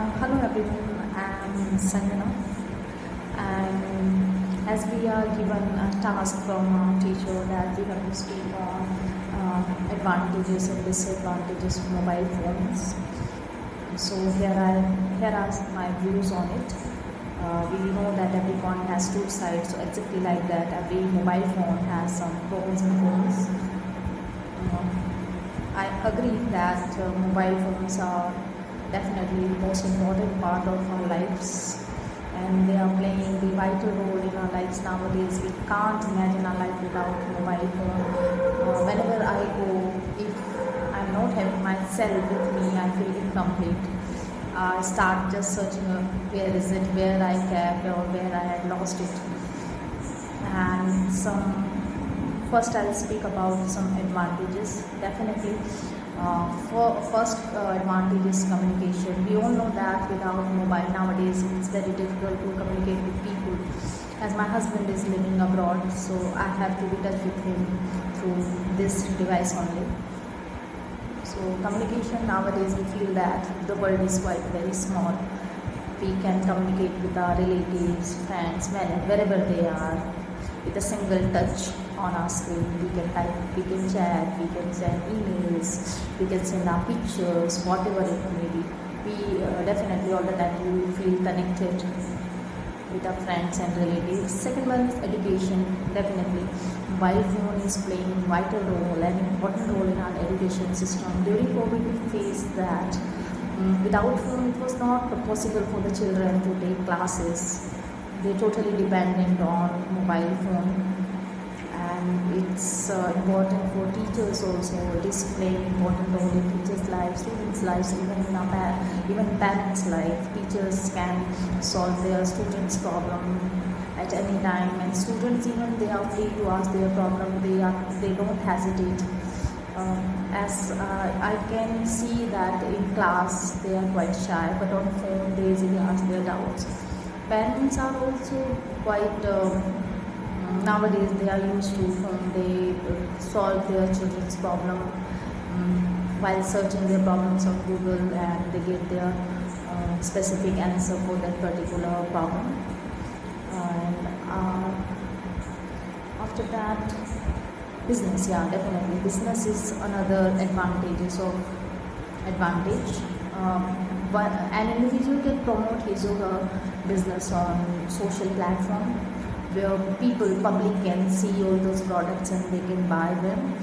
Hello everyone, I'm Sanjana, and as we are given a task from our teacher that we have to speak on advantages and disadvantages of mobile phones. So here are my views on it. We know that every coin has two sides, so exactly like that, every mobile phone has some pros and cons. I agree that mobile phones are definitely the most important part of our lives, and they are playing the vital role in our lives nowadays. We can't imagine our life without mobile phone. Whenever I go, if I'm not having myself with me, I feel incomplete. I start just searching where is it, where I kept or where I had lost it. And first I'll speak about some advantages. Definitely, for first advantage is communication. We all know that without mobile nowadays it's very difficult to communicate with people. As my husband is living abroad, so I have to be in touch with him through this device only. So communication nowadays, we feel that the world is quite very small. We can communicate with our relatives, friends, wherever they are, with a single touch on our screen. We can type, we can chat, we can send emails, we can send our pictures, whatever it may be. We definitely all the time we will feel connected with our friends and relatives. Second one is education. Definitely, mobile phone is playing vital role and important role in our education system. During COVID, we faced that without phone, it was not possible for the children to take classes. They totally dependent on mobile phone, and it's important for teachers also. It is playing important role in teachers' lives, students' lives, even parents' life. Teachers can solve their students' problem at any time, and students even they are free to ask their problem. They don't hesitate. As I can see that in class they are quite shy, but on phone they easily ask their doubts. Parents are also quite nowadays they are used to phone. They solve their children's problem while searching their problems on Google, and they get their specific answer for that particular problem. And after that, business, yeah, definitely business is another advantage. But an individual can promote his or her business on social platform where public can see all those products and they can buy them.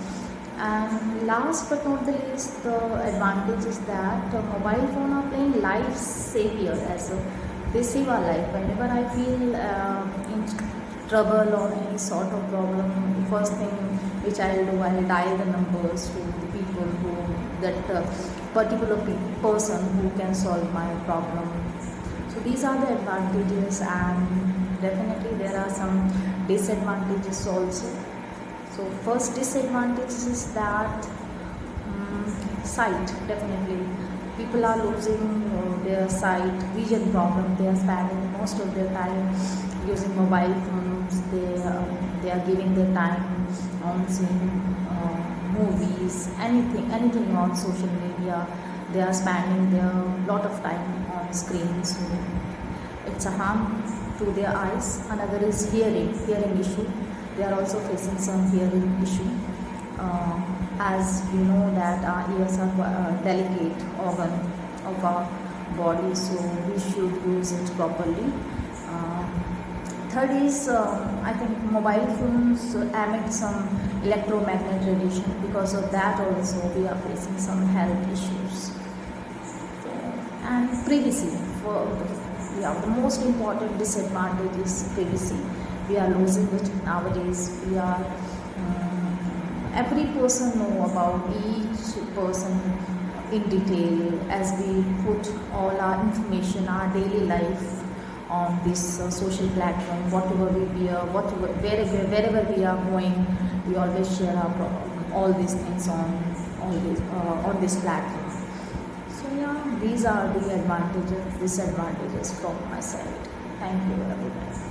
And last but not the least, the advantage is that mobile phone are playing life savior they save our life. Whenever I feel in trouble or any sort of problem, the first thing which I'll do, I'll dial the numbers to the people particular person who can solve my problem. So these are the advantages, and definitely there are some disadvantages also. So first disadvantage is that sight. Definitely people are losing their sight, vision problem. They are spending most of their time using mobile phones. They are giving their time on seeing movies, anything on social media. They are spending their lot of time on screens. So it's a harm to their eyes. Another is hearing issue. They are also facing some hearing issue. As we know that our ears are a delicate organ of our body, so we should use it properly. Third is, I think mobile phones emit some electromagnetic radiation. Because of that also we are facing some health issues. And privacy. The most important disadvantage is privacy. We are losing it nowadays. Every person know about each person in detail, as we put all our information, our daily life on this social platform. Whatever we wear, wherever we are going, we always share all these things on this platform. So yeah, these are the disadvantages from my side. Thank you, everybody.